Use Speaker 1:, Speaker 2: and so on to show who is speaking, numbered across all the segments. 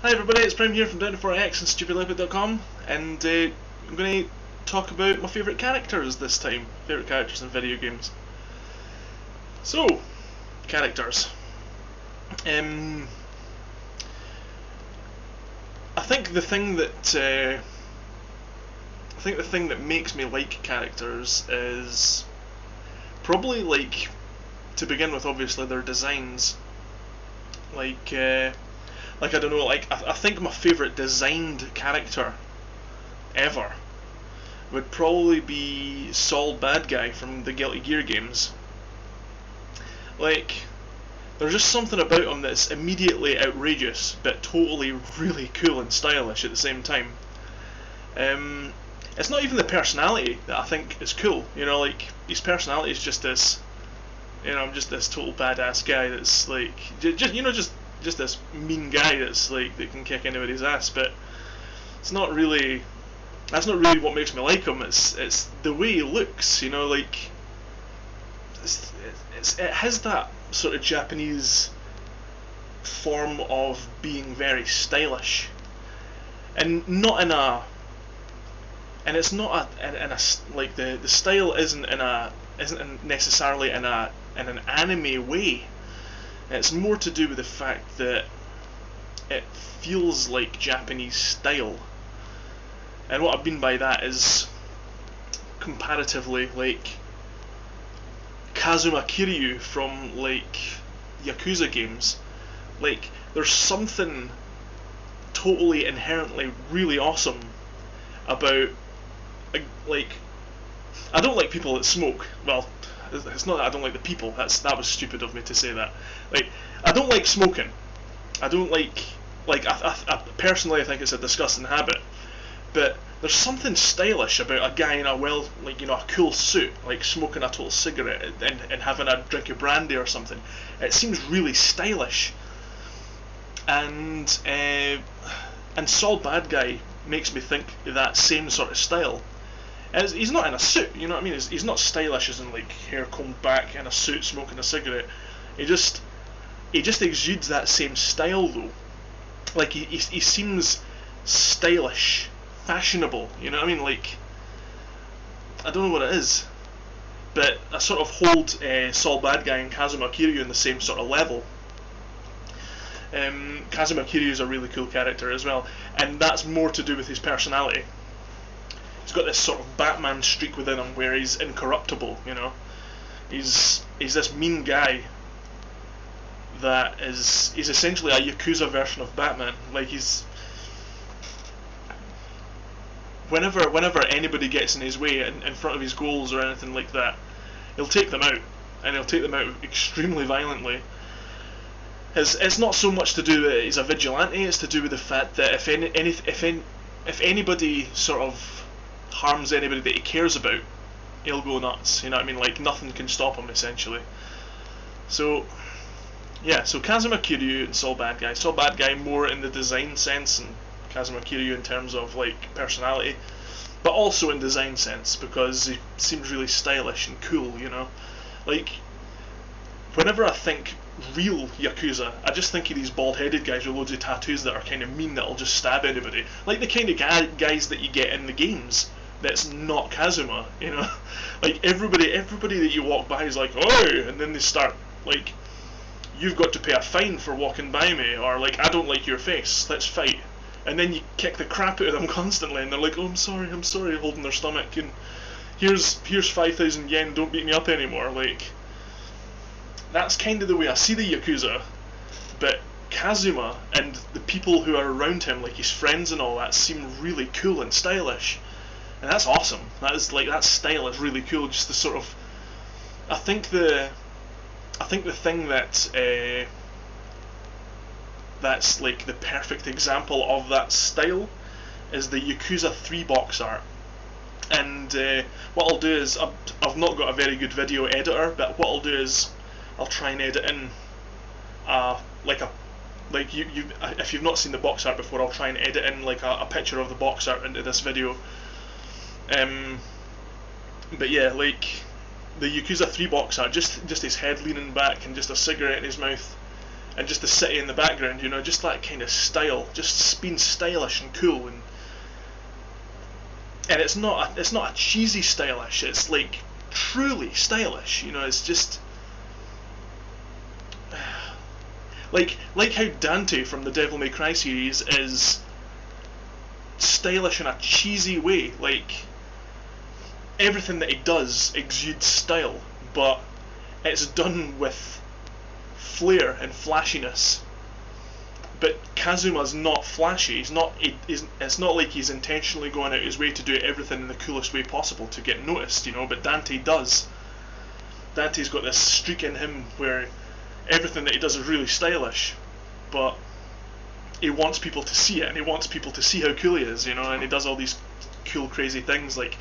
Speaker 1: Hi everybody, it's Prime here from Down4X and StupidlyEPIC.com, and I'm going to talk about my favourite characters this time. Favourite characters in video games. So, characters. I think the thing that makes me like characters is probably, like, to begin with, obviously their designs. Like I don't know, like I think my favourite designed character ever would probably be Sol Badguy from the Guilty Gear games. Like, there's just something about him that's immediately outrageous, but totally really cool and stylish at the same time. It's not even the personality that I think is cool, you know, like, his personality is just this, you know, I'm just this total badass guy that's like, just this mean guy that's like, that can kick anybody's ass, but it's not really, that's not really what makes me like him. It's the way he looks, you know, like, it has that sort of Japanese form of being very stylish, and not in a, and it's not in a like, the style isn't necessarily in an anime way. It's more to do with the fact that it feels like Japanese style, and what I mean by that is, comparatively, like Kazuma Kiryu from, like, Yakuza games. Like, there's something totally inherently really awesome about, like, I don't like people that smoke. Well, it's not that I don't like the people. That was stupid of me to say that. Like, I don't like smoking. I don't like I personally, I think it's a disgusting habit. But there's something stylish about a guy in a, well, like, you know, a cool suit, like smoking a total cigarette and having a drink of brandy or something. It seems really stylish. And Sol Badguy makes me think that same sort of style. As he's not in a suit, you know what I mean? He's not stylish as in, like, hair combed back in a suit smoking a cigarette. He just exudes that same style though. Like, he seems stylish, fashionable, you know what I mean? Like, I don't know what it is, but I sort of hold Sol Badguy and Kazuma Kiryu in the same sort of level. Kazuma Kiryu is a really cool character as well, and that's more to do with his personality. He's got this sort of Batman streak within him where he's incorruptible, you know. He's this mean guy that he's essentially a Yakuza version of Batman. Like, he's, whenever anybody gets in his way in front of his goals or anything like that, he'll take them out, and he'll take them out extremely violently. It's not so much to do with he's a vigilante, it's to do with the fact that if anybody sort of harms anybody that he cares about, he'll go nuts, you know what I mean? Like, nothing can stop him, essentially. So, yeah, so Kazuma Kiryu and Sol Badguy. Sol Badguy more in the design sense, and Kazuma Kiryu in terms of, like, personality, but also in design sense, because he seems really stylish and cool, you know? Like, whenever I think real Yakuza, I just think of these bald-headed guys with loads of tattoos that are kind of mean, that'll just stab anybody. Like the kind of guys that you get in the games that's not Kazuma, you know? Like, everybody that you walk by is like, oh, and then they start, like, you've got to pay a fine for walking by me, or like, I don't like your face, let's fight. And then you kick the crap out of them constantly, and they're like, oh, I'm sorry, holding their stomach, and here's 5,000 yen, don't beat me up anymore. Like, that's kind of the way I see the Yakuza, but Kazuma and the people who are around him, like his friends and all that, seem really cool and stylish, and that's awesome. That is, like, that style is really cool. Just the sort of, I think the thing that that's like the perfect example of that style is the Yakuza 3 box art. And what I'll do is, I've not got a very good video editor, but what I'll do is I'll try and edit in if you've not seen the box art before, I'll try and edit in like a picture of the box art into this video. But yeah, like the Yakuza 3 box art, just his head leaning back and just a cigarette in his mouth, and just the city in the background, you know, just that kind of style, just being stylish and cool, and it's not a cheesy stylish, it's like truly stylish, you know. It's just like how Dante from the Devil May Cry series is stylish in a cheesy way. Like, everything that he does exudes style, but it's done with flair and flashiness. But Kazuma's not flashy. It's not like he's intentionally going out his way to do everything in the coolest way possible to get noticed, you know. But Dante does. Dante's got this streak in him where everything that he does is really stylish, but he wants people to see it, and he wants people to see how cool he is, you know. And he does all these cool, crazy things like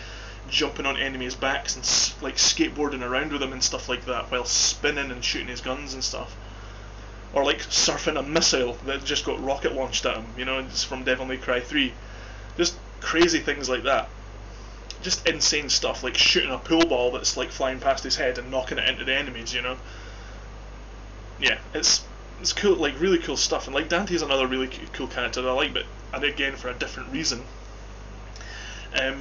Speaker 1: jumping on enemies' backs and like skateboarding around with them and stuff like that, while spinning and shooting his guns and stuff. Or like surfing a missile that just got rocket launched at him, you know. It's from Devil May Cry 3. Just crazy things like that. Just insane stuff, like shooting a pool ball that's like flying past his head and knocking it into the enemies, you know. Yeah, it's cool, like really cool stuff. And like Dante's another really cool character that I like, but and again for a different reason. Let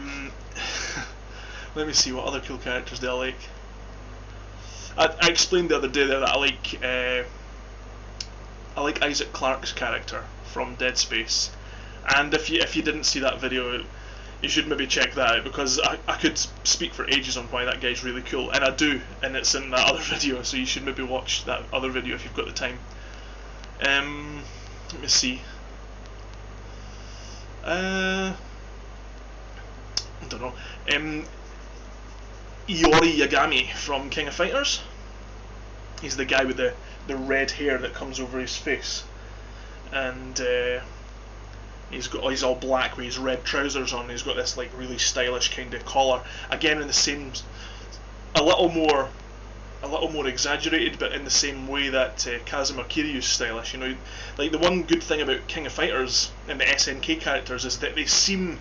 Speaker 1: me see, what other cool characters do I like. I explained the other day there that I like Isaac Clarke's character from Dead Space, and if you didn't see that video, you should maybe check that out, because I could speak for ages on why that guy's really cool, and I do, and it's in that other video, so you should maybe watch that other video if you've got the time. Let me see. I don't know. Iori Yagami from King of Fighters. He's the guy with the red hair that comes over his face, and he's all black with his red trousers on. He's got this like really stylish kind of collar. Again, in the same, a little more exaggerated, but in the same way that Kazuma Kiryu's stylish. You know, like the one good thing about King of Fighters and the SNK characters is that they seem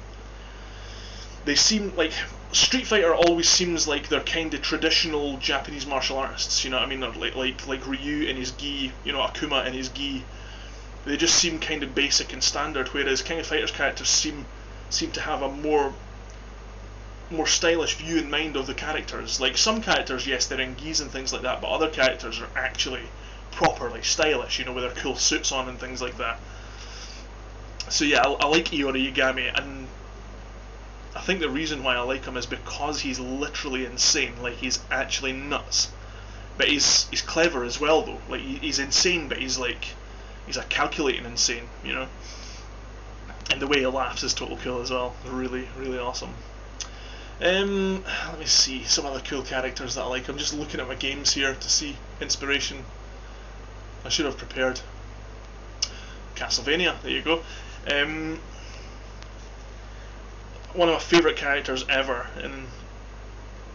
Speaker 1: like Street Fighter always seems like they're kind of traditional Japanese martial artists, you know what I mean? Like Ryu in his gi, you know, Akuma in his gi. They just seem kind of basic and standard, whereas King of Fighters characters seem to have a more stylish view in mind of the characters. Like some characters, yes, they're in gis and things like that, but other characters are actually properly stylish, you know, with their cool suits on and things like that. So yeah, I like Iori Yagami, and I think the reason why I like him is because he's literally insane. Like, he's actually nuts, but he's clever as well though. Like, he's insane, but he's a calculating insane, you know. And the way he laughs is total cool as well. Really, really awesome. Let me see some other cool characters that I like. I'm just looking at my games here to see inspiration. I should have prepared. Castlevania, there you go. One of my favourite characters ever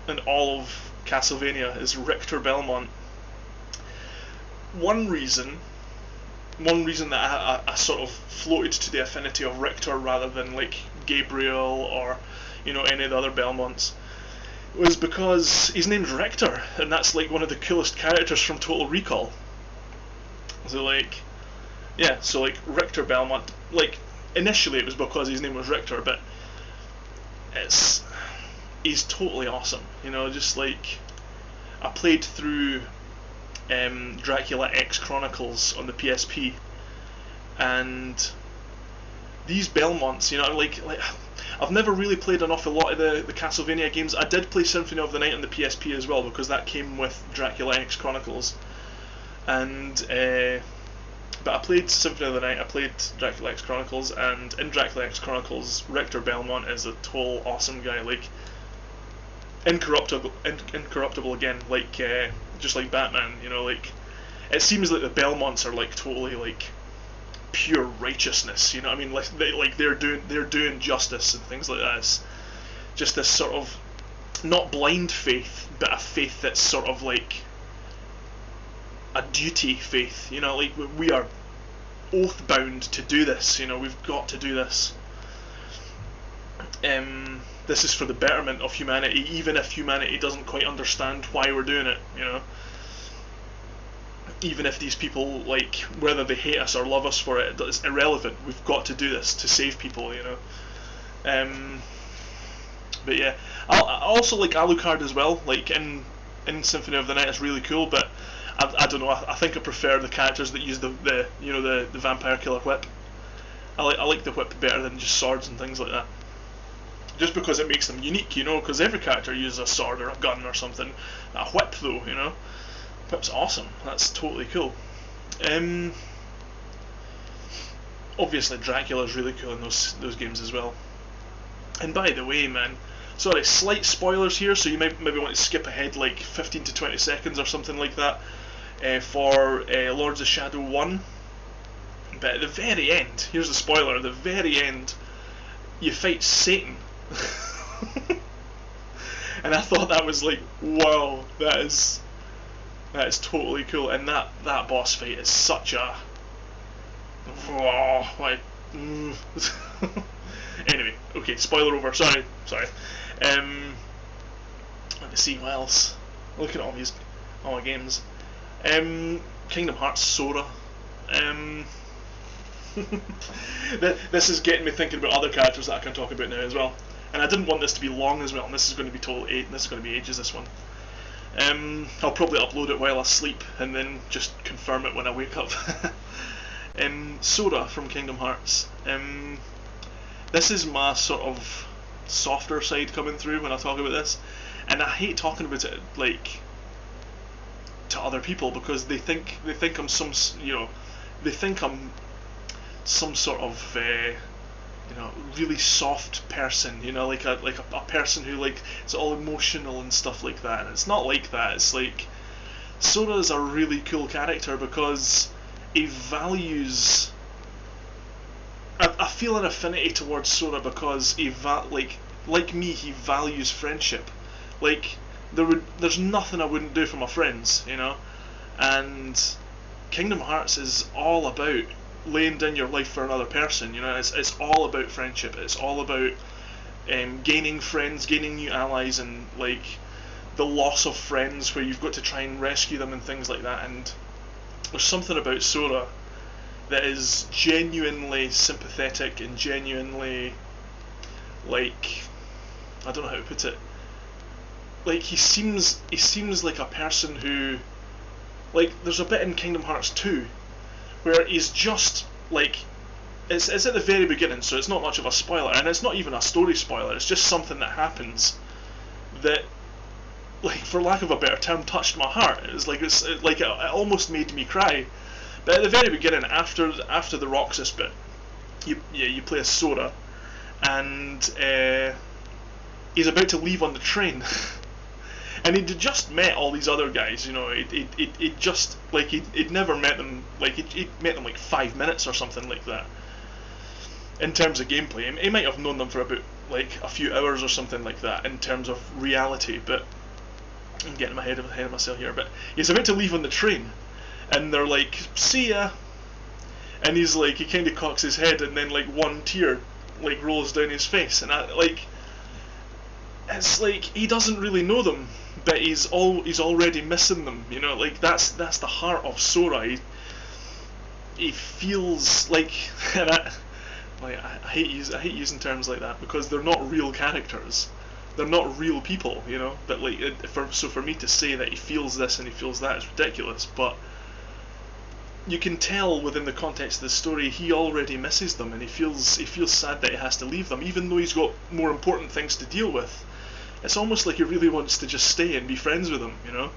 Speaker 1: in all of Castlevania is Richter Belmont. One reason that I sort of floated to the affinity of Richter rather than like Gabriel or, you know, any of the other Belmonts was because his name's Richter, and that's like one of the coolest characters from Total Recall. So like, yeah, so like Richter Belmont, like initially it was because his name was Richter, but he's totally awesome, you know. Just like, I played through Dracula X Chronicles on the PSP, and these Belmonts, you know, like I've never really played an awful lot of the Castlevania games. I did play Symphony of the Night on the PSP as well, because that came with Dracula X Chronicles, and but I played Symphony of the Night, I played Dracula X Chronicles, and in Dracula X Chronicles, Richter Belmont is a total awesome guy, like incorruptible again, like just like Batman, you know. Like, it seems like the Belmonts are like totally like pure righteousness, you know what I mean? Like they're doing justice and things like that. It's just this sort of not blind faith, but a faith that's sort of like a duty faith, you know. Like, we are oath bound to do this, you know. We've got to do this. This is for the betterment of humanity, even if humanity doesn't quite understand why we're doing it, you know. even if these people, like, whether they hate us or love us for it, it's irrelevant. We've got to do this to save people, you know. But yeah, I also like Alucard as well. Like in Symphony of the Night, it's really cool. But I don't know. I think I prefer the characters that use the you know the vampire killer whip. I like the whip better than just swords and things like that. Just because it makes them unique, you know. Because every character uses a sword or a gun or something. A whip though, you know. Whip's awesome. That's totally cool. Obviously Dracula's really cool in those games as well. And by the way, man, sorry, slight spoilers here, so you maybe want to skip ahead like 15 to 20 seconds or something like that for Lords of Shadow 1. But at the very end, here's the spoiler, at the very end, you fight Satan. And I thought that was like, wow, that is totally cool. And that boss fight is such a... Oh, like... Anyway, okay, spoiler over. Sorry. Let me see what else. Looking at all my games. Kingdom Hearts Sora. This is getting me thinking about other characters that I can talk about now as well. And I didn't want this to be long as well. And this is going to be this is going to be ages. This one. I'll probably upload it while I sleep and then just confirm it when I wake up. Sora from Kingdom Hearts. This is my sort of softer side coming through when I talk about this, and I hate talking about it like to other people because they think I'm some sort of really soft person, you know, like a person who like is all emotional and stuff like that. And it's not like that. It's like Sora is a really cool character because he values. I feel an affinity towards Sora because he like me, he values friendship. Like there's nothing I wouldn't do for my friends, you know. And Kingdom Hearts is all about laying down your life for another person, you know. It's all about friendship. It's all about gaining friends, gaining new allies, and like the loss of friends where you've got to try and rescue them and things like that. And there's something about Sora that is genuinely sympathetic and genuinely, like, I don't know how to put it. Like he seems like a person who, like, there's a bit in Kingdom Hearts 2 where he's just like, it's at the very beginning, so it's not much of a spoiler, and it's not even a story spoiler. It's just something that happens that, like, for lack of a better term, touched my heart. It almost made me cry. But at the very beginning, after the Roxas bit, you play as Sora, and he's about to leave on the train, and he'd just met all these other guys. You know, he'd just like he'd never met them. Like he'd met them like 5 minutes or something like that. In terms of gameplay, he might have known them for about like a few hours or something like that in terms of reality. But I'm getting ahead of myself here. But he's about to leave on the train. And they're like, see ya, and he's like, he kind of cocks his head, and then like one tear like rolls down his face, and it's like he doesn't really know them, but he's already missing them, you know. Like that's the heart of Sora. He feels like, and I hate using terms like that because they're not real characters. They're not real people, you know. But like, for me to say that he feels this and he feels that is ridiculous. But you can tell within the context of the story he already misses them, and he feels sad that he has to leave them, even though he's got more important things to deal with. It's almost like he really wants to just stay and be friends with them, you know.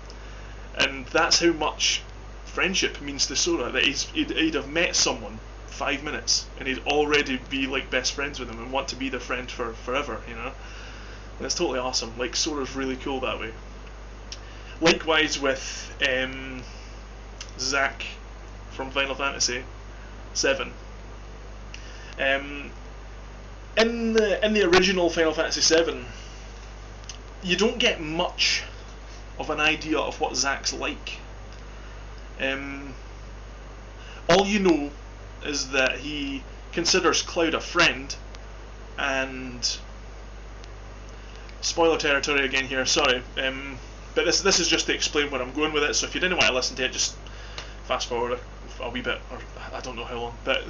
Speaker 1: And that's how much friendship means to Sora. That he'd have met someone 5 minutes and he'd already be like best friends with them and want to be their friend for forever, you know. And it's totally awesome. Like, Sora's really cool that way. Likewise with Zack from Final Fantasy VII. In the original Final Fantasy VII, you don't get much of an idea of what Zack's like. All you know is that he considers Cloud a friend, and spoiler territory again here, sorry, but this is just to explain where I'm going with it, so if you didn't want to listen to it, just fast forward a wee bit, or I don't know how long, but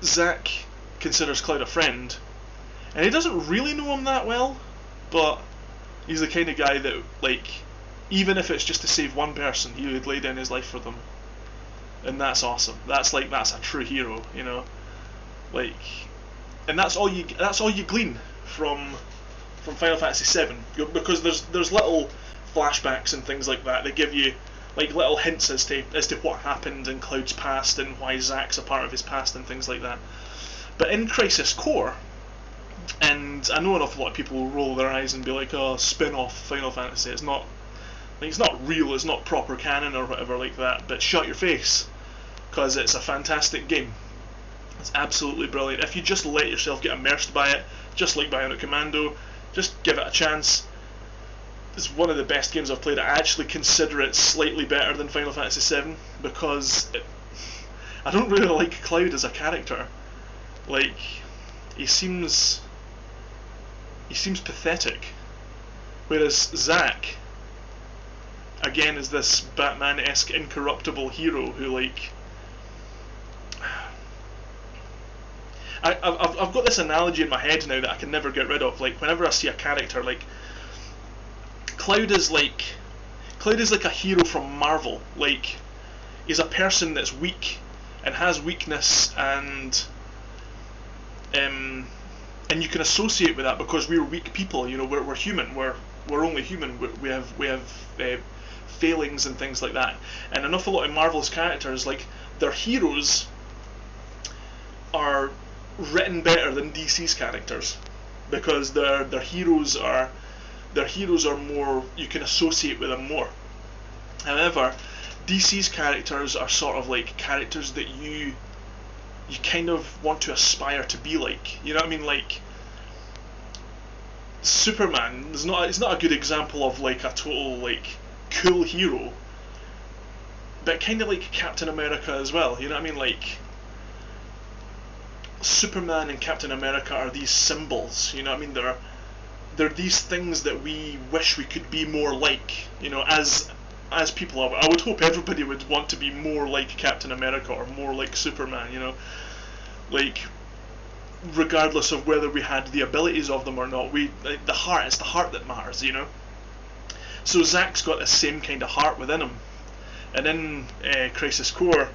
Speaker 1: Zack considers Cloud a friend, and he doesn't really know him that well, but he's the kind of guy that, like, even if it's just to save one person, he would lay down his life for them, and that's awesome. That's a true hero, like, and that's all you glean from Final Fantasy VII, because there's little flashbacks and things like that give you like little hints as to what happened in Cloud's past and why Zack's a part of his past and things like that. But in Crisis Core, and I know an awful lot of people will roll their eyes and be like, "Oh, spin-off Final Fantasy. It's not real. It's not proper canon or whatever like that." But shut your face, because it's a fantastic game. It's absolutely brilliant. If you just let yourself get immersed by it, just like Bionic Commando, just give it a chance. It's one of the best games I've played. I actually consider it slightly better than Final Fantasy VII because I don't really like Cloud as a character. Like, he seems pathetic, whereas Zack, again, is this Batman-esque incorruptible hero who, like, I've got this analogy in my head now that I can never get rid of. Like, whenever I see a character, like, Cloud is like a hero from Marvel. Like, he's a person that's weak and has weakness, and you can associate with that because we're weak people. We're human. We're only human. We have failings and things like that. And an awful lot of Marvel's characters, like, their heroes are written better than DC's characters because their heroes are more, you can associate with them more. However, DC's characters are sort of like characters that you kind of want to aspire to be like. You know what I mean? Like, Superman is not a good example of like a total like cool hero, but kind of like Captain America as well. You know what I mean? Like, Superman and Captain America are these symbols. You know what I mean? They're these things that we wish we could be more like. As people are. I would hope everybody would want to be more like Captain America or more like Superman. Like, regardless of whether we had the abilities of them or not, it's the heart that matters. So Zack's got the same kind of heart within him, and in Crisis Core,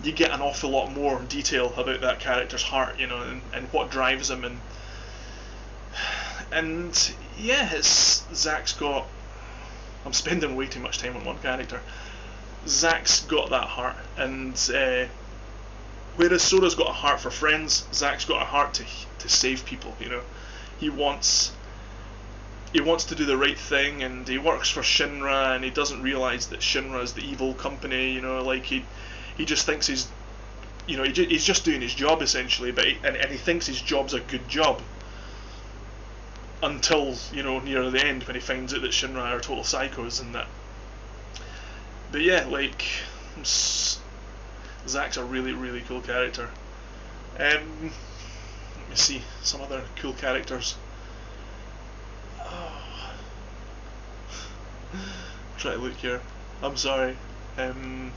Speaker 1: you get an awful lot more detail about that character's heart, and what drives him, and yeah, Zack's got. I'm spending way too much time on one character. Zack's got that heart, and whereas Sora's got a heart for friends, Zack's got a heart to save people. He wants to do the right thing, and he works for Shinra, and he doesn't realise that Shinra is the evil company. Like he just thinks he's just doing his job essentially, but he thinks his job's a good job. Until, near the end when he finds out that Shinra are total psychos and that. But yeah, like, Zack's a really, really cool character. Let me see, some other cool characters. Try to look here. I'm sorry. Come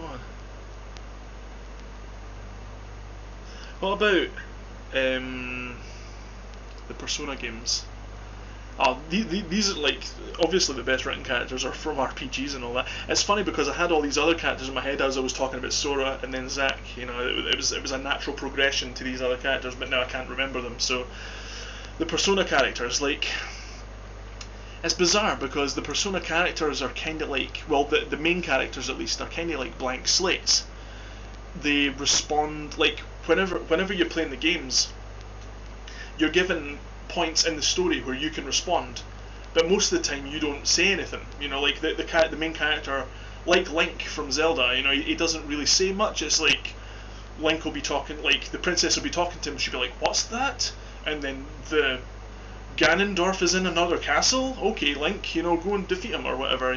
Speaker 1: on. What about the Persona games? These are like obviously the best written characters are from RPGs and all that. It's funny because I had all these other characters in my head as I was talking about Sora and then Zack. It was a natural progression to these other characters, but now I can't remember them. So the Persona characters, like, it's bizarre because the Persona characters are kind of like, well, the main characters at least are kind of like blank slates. They respond like whenever you're playing the games, you're given points in the story where you can respond, but most of the time you don't say anything. Like the main character, like Link from Zelda, he doesn't really say much. It's like Link will be talking, like the princess will be talking to him, she'll be like, "What's that?" And then the Ganondorf is in another castle. Okay, Link, go and defeat him or whatever.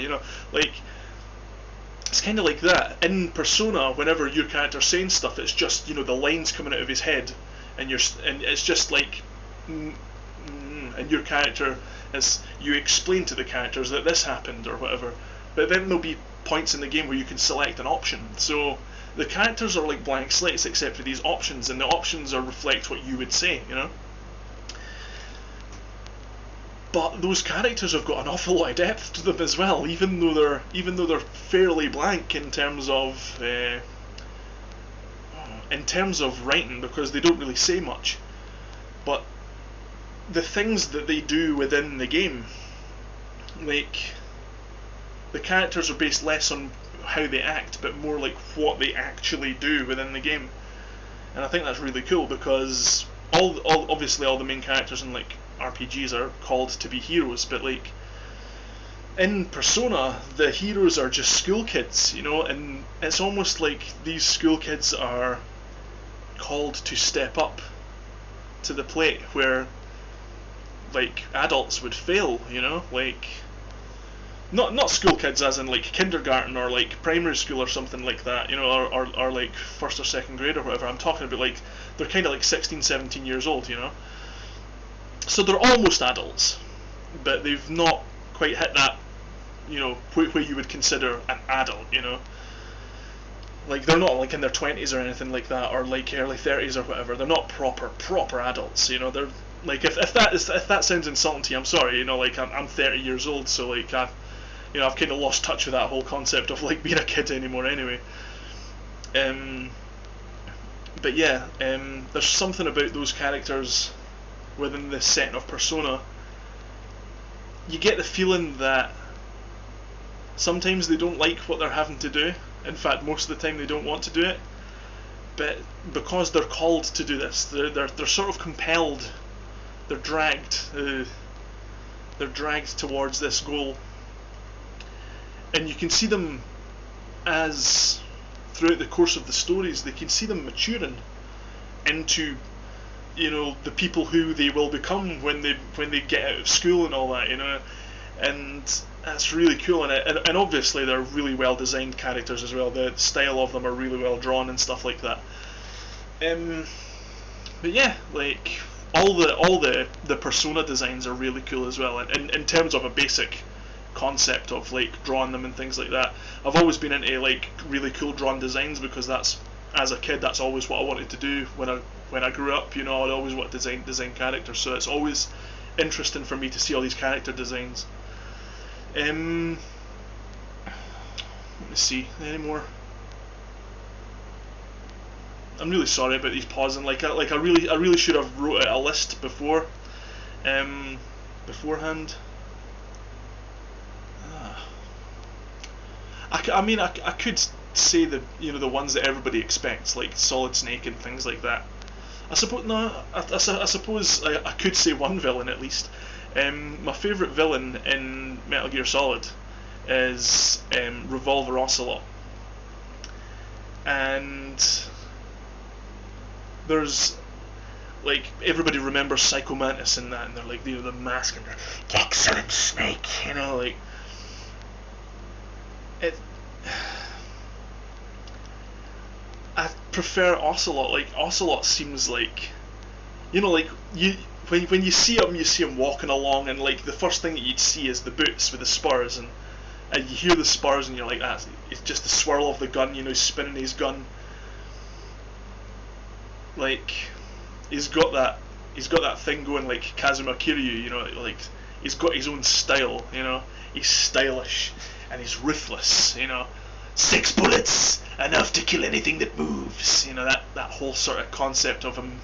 Speaker 1: Like, it's kind of like that. In Persona, whenever your character's saying stuff, it's just the lines coming out of his head, and it's just like, and your character It's, you explain to the characters that this happened or whatever, but then there'll be points in the game where you can select an option. So the characters are like blank slates except for these options, and the options are reflect what you would say, you know. But those characters have got an awful lot of depth to them as well, even though they're fairly blank in terms of writing, because they don't really say much. But the things that they do within the game, like, the characters are based less on how they act, but more like what they actually do within the game. And I think that's really cool, because obviously all the main characters in like RPGs are called to be heroes, but like in Persona, the heroes are just school kids, you know, and it's almost like these school kids are called to step up to the plate where like adults would fail, you know, like not school kids as in like kindergarten or like primary school or something like that, you know, or like first or second grade or whatever. I'm talking about like they're kind of like 16, 17 years old, you know. So they're almost adults, but they've not quite hit that, you know, where you would consider an adult, you know. Like they're not like in their 20s or anything like that, or like early 30s or whatever. They're not proper adults, you know. They're like if that sounds insulting to you, I'm sorry, you know. Like I'm 30 years old, so like I've kind of lost touch with that whole concept of like being a kid anymore. Anyway, but yeah, there's something about those characters within this setting of Persona. You get the feeling that sometimes they don't like what they're having to do. In fact, most of the time they don't want to do it. But because they're called to do this, they're sort of compelled. They're dragged. They're dragged towards this goal. And you can see them as throughout the course of the stories, they can see them maturing into, you know, the people who they will become when they get out of school and all that, you know. And that's really cool, and obviously they're really well designed characters as well. The style of them are really well drawn and stuff like that. But yeah, like all the Persona designs are really cool as well. And in terms of a basic concept of like drawing them and things like that, I've always been into like really cool drawn designs, because that's, as a kid, that's always what I wanted to do when I grew up. You know, I'd always want to design characters, so it's always interesting for me to see all these character designs. Let me see, any more? I'm really sorry about these pausing. I really should have wrote out a list beforehand. I could say the ones that everybody expects, like Solid Snake and things like that. I suppose I could say one villain at least. My favourite villain in Metal Gear Solid is Revolver Ocelot, and there's like everybody remembers Psycho Mantis in that, and they're like, you know, the mask and the excellent Snake, you know, like it. I prefer Ocelot. Like Ocelot seems like, you know, like when you see him walking along, and like the first thing that you'd see is the boots with the spurs, and you hear the spurs, and you're like, it's just the swirl of the gun, you know, spinning his gun. Like he's got that thing going, like Kazuma Kiryu, you know, like he's got his own style, you know. He's stylish and he's ruthless, you know. 6 bullets, enough to kill anything that moves, you know, that whole sort of concept of him.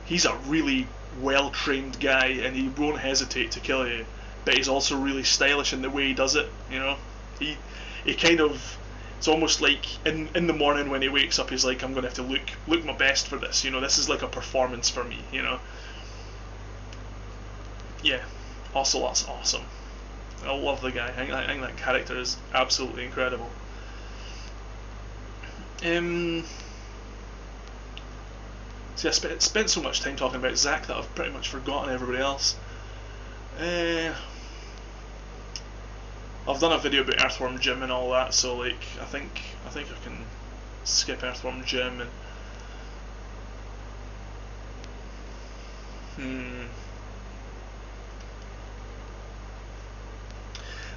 Speaker 1: He's a really well trained guy, and he won't hesitate to kill you, but he's also really stylish in the way he does it, you know. He kind of, it's almost like in the morning when he wakes up, he's like, I'm going to have to look my best for this, you know, this is like a performance for me, you know. Yeah, Ocelot's awesome. I love the guy. I think that character is absolutely incredible. See, I spent so much time talking about Zack that I've pretty much forgotten everybody else. I've done a video about Earthworm Jim and all that, so like I think I can skip Earthworm Jim and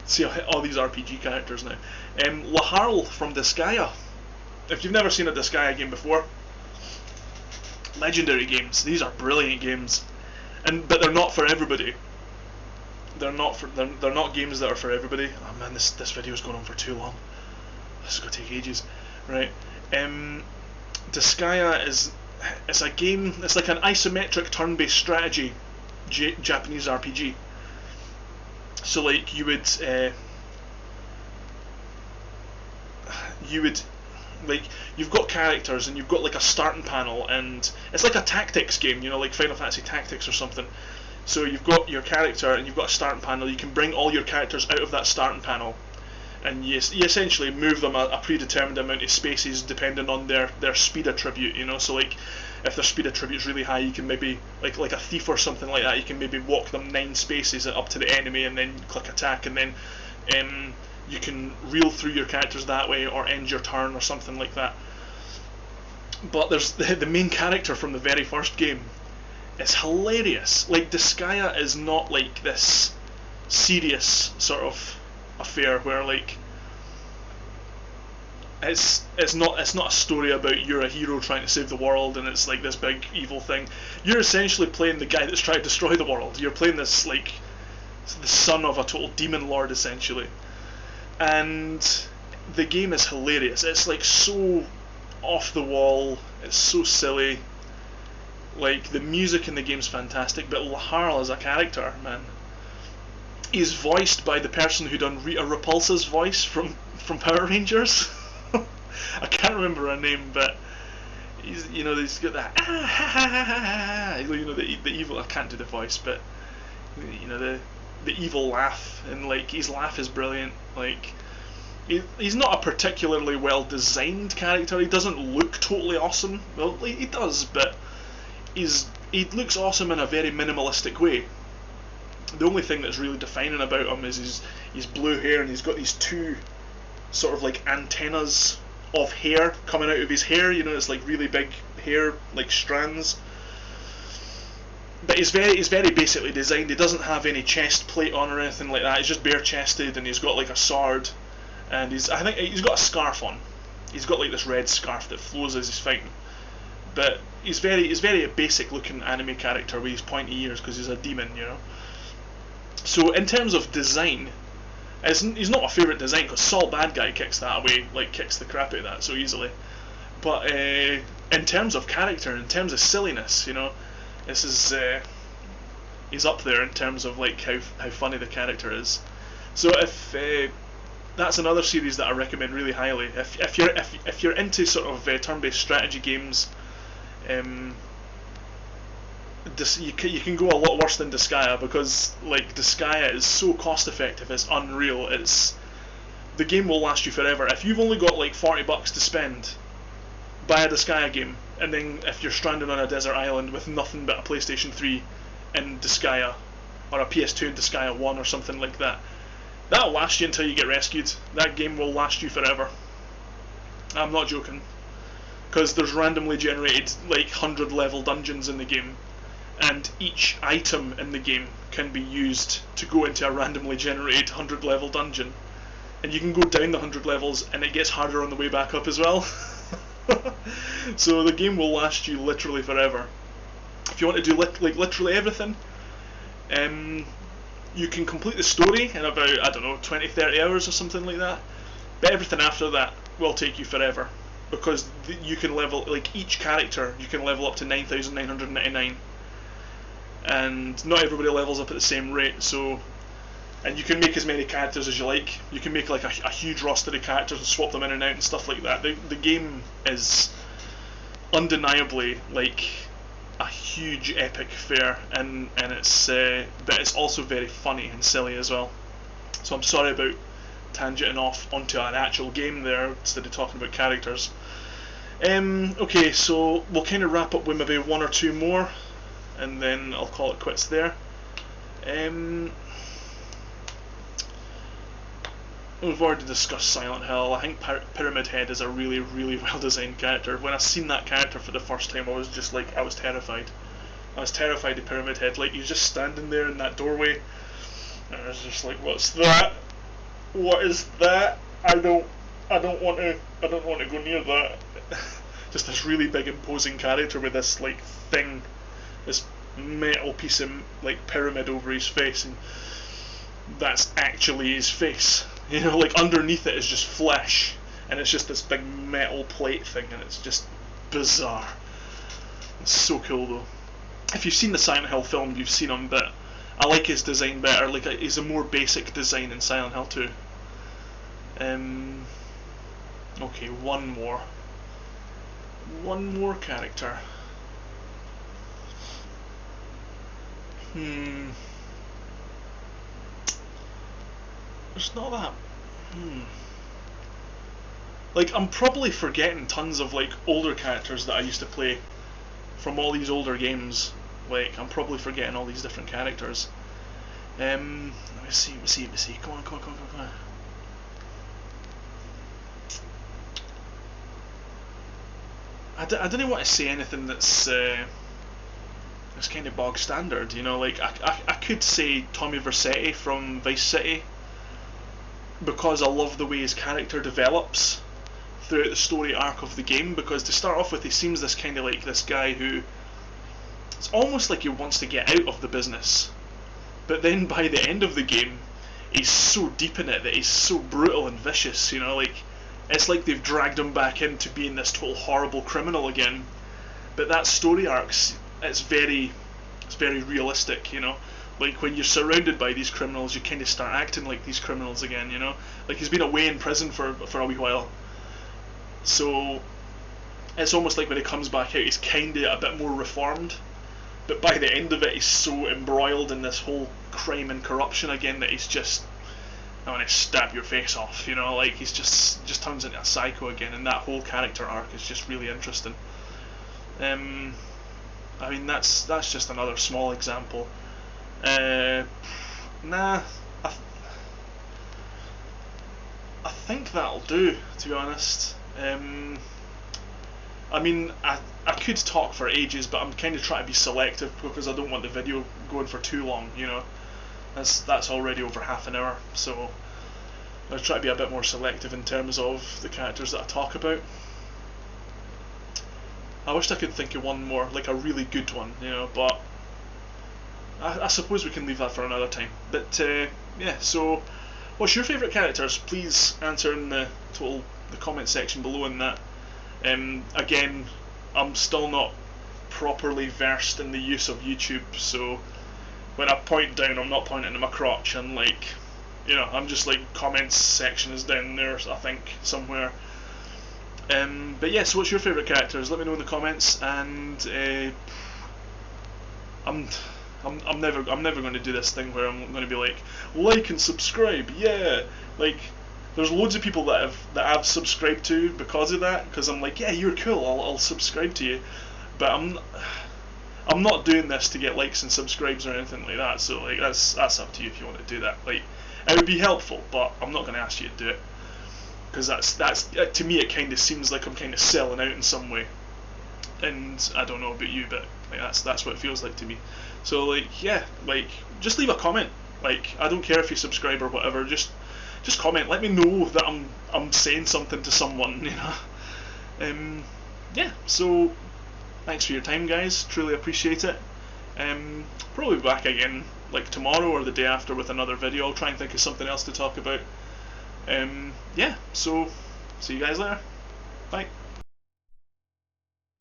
Speaker 1: See all these RPG characters now. Laharl from Disgaea. If you've never seen a Disgaea game before, legendary games. These are brilliant games, but they're not for everybody. They're not games that are for everybody. Oh man, this video's going on for too long. This is gonna take ages, right? Disgaea it's a game. It's like an isometric turn-based strategy Japanese RPG. So like you would like, you've got characters and you've got like a starting panel, and it's like a tactics game, you know, like Final Fantasy Tactics or something. So you've got your character and you've got a starting panel. You can bring all your characters out of that starting panel, and you essentially move them a predetermined amount of spaces depending on their speed attribute, you know. So like, if their speed attribute is really high, you can maybe, like a thief or something like that, you can maybe walk them 9 spaces up to the enemy and then click attack, and then you can reel through your characters that way, or end your turn or something like that. But there's the main character from the very first game. It's hilarious. Like, Disgaea is not like this serious sort of affair where like it's not a story about you're a hero trying to save the world and it's like this big evil thing. You're essentially playing the guy that's trying to destroy the world. You're playing this, like, the son of a total demon lord essentially, and the game is hilarious. It's like so off the wall, it's so silly. Like, the music in the game's fantastic, but Laharl as a character, man, he's voiced by the person who done Rita Repulsa's voice from Power Rangers. I can't remember her name, but he's got that you know, the evil. I can't do the voice, but you know, the evil laugh, and like his laugh is brilliant. Like, he's not a particularly well designed character. He doesn't look totally awesome. Well, he does, but he looks awesome in a very minimalistic way. The only thing that's really defining about him is his blue hair, and he's got these 2 sort of like antennas of hair coming out of his hair. You know, it's like really big hair, like strands. But he's very basically designed. He doesn't have any chest plate on or anything like that. He's just bare chested, and he's got like a sword, and I think he's got a scarf on. He's got like this red scarf that flows as he's fighting. But he's very a basic looking anime character with his pointy ears because he's a demon, you know. So in terms of design, he's not my favourite design because Sol Badguy kicks that away, like kicks the crap out of that so easily. But in terms of character, in terms of silliness, you know, this is he's up there in terms of like how funny the character is. So if that's another series that I recommend really highly. If you're into sort of turn-based strategy games, you can go a lot worse than Disgaea, because like Disgaea is so cost effective, it's unreal. The game will last you forever. If you've only got like $40 to spend, buy a Disgaea game, and then if you're stranded on a desert island with nothing but a PlayStation 3 and Disgaea, or a PS2 and Disgaea 1 or something like that, that'll last you until you get rescued. That game will last you forever. I'm not joking, because there's randomly generated like 100 level dungeons in the game, and each item in the game can be used to go into a randomly generated 100 level dungeon, and you can go down the 100 levels and it gets harder on the way back up as well. So the game will last you literally forever. If you want to do literally everything, you can complete the story in about, I don't know, 20-30 hours or something like that, but everything after that will take you forever, because you can level, like, each character you can level up to 9,999, and not everybody levels up at the same rate. So, and you can make as many characters as you like. You can make like a huge roster of characters and swap them in and out and stuff like that. The game is undeniably like a huge epic fare, and it's but it's also very funny and silly as well. So I'm sorry about tangenting off onto an actual game there instead of talking about characters. Okay, so we'll kind of wrap up with maybe 1 or 2 more, and then I'll call it quits there. We've already discussed Silent Hill. I think Pyramid Head is a really, really well designed character. When I seen that character for the first time, I was just like, I was terrified. I was terrified of Pyramid Head. Like, he's just standing there in that doorway, and I was just like, what's that? What is that? I don't want to go near that. Just this really big imposing character with this like thing, this metal piece of like pyramid over his face, and that's actually his face. You know, like underneath it is just flesh, and it's just this big metal plate thing, and it's just bizarre. It's so cool though. If you've seen the Silent Hill film, you've seen him, but I like his design better. Like, he's a more basic design in Silent Hill 2. Okay, one more character. There's not that. Like, I'm probably forgetting tons of like older characters that I used to play from all these older games. Like, I'm probably forgetting all these different characters. Let me see. Come on. I didn't want to say anything that's kind of bog standard, you know. Like, I could say Tommy Vercetti from Vice City, because I love the way his character develops throughout the story arc of the game. Because to start off with, he seems this kind of like this guy who, it's almost like he wants to get out of the business, but then by the end of the game, he's so deep in it that he's so brutal and vicious, you know. Like, it's like they've dragged him back into being this total horrible criminal again. But that story arc's, it's very realistic, you know. Like, when you're surrounded by these criminals, you kind of start acting like these criminals again, you know. Like, he's been away in prison for a wee while, so it's almost like when he comes back out, he's kind of a bit more reformed. But by the end of it, he's so embroiled in this whole crime and corruption again that he's just, I want to stab your face off, you know. Like, he's just turns into a psycho again, and that whole character arc is just really interesting. I mean, that's just another small example. I think that'll do, to be honest. I mean, I could talk for ages, but I'm kind of trying to be selective because I don't want the video going for too long, you know. That's already over half an hour, so I'll try to be a bit more selective in terms of the characters that I talk about. I wished I could think of one more, like a really good one, you know, but I suppose we can leave that for another time. But yeah, so what's your favourite characters? Please answer in the comment section below in that. Again, I'm still not properly versed in the use of YouTube, so when I point down, I'm not pointing to my crotch, and like, you know, I'm just like, comments section is down there, I think, somewhere. But yeah, so what's your favourite characters? Let me know in the comments, and I'm never going to do this thing where I'm going to be like and subscribe, yeah. Like, there's loads of people that I've subscribed to because of that, because I'm like, yeah, you're cool, I'll subscribe to you. But I'm not doing this to get likes and subscribes or anything like that. So like, that's up to you if you want to do that. Like, it would be helpful, but I'm not going to ask you to do it, because that's to me, it kind of seems like I'm kind of selling out in some way. And I don't know about you, but like, that's what it feels like to me. So like, yeah, like, just leave a comment. Like, I don't care if you subscribe or whatever. Just comment. Let me know that I'm saying something to someone, you know. Yeah. So thanks for your time, guys. Truly appreciate it. Probably back again like tomorrow or the day after with another video. I'll try and think of something else to talk about. Yeah. So see you guys later. Bye.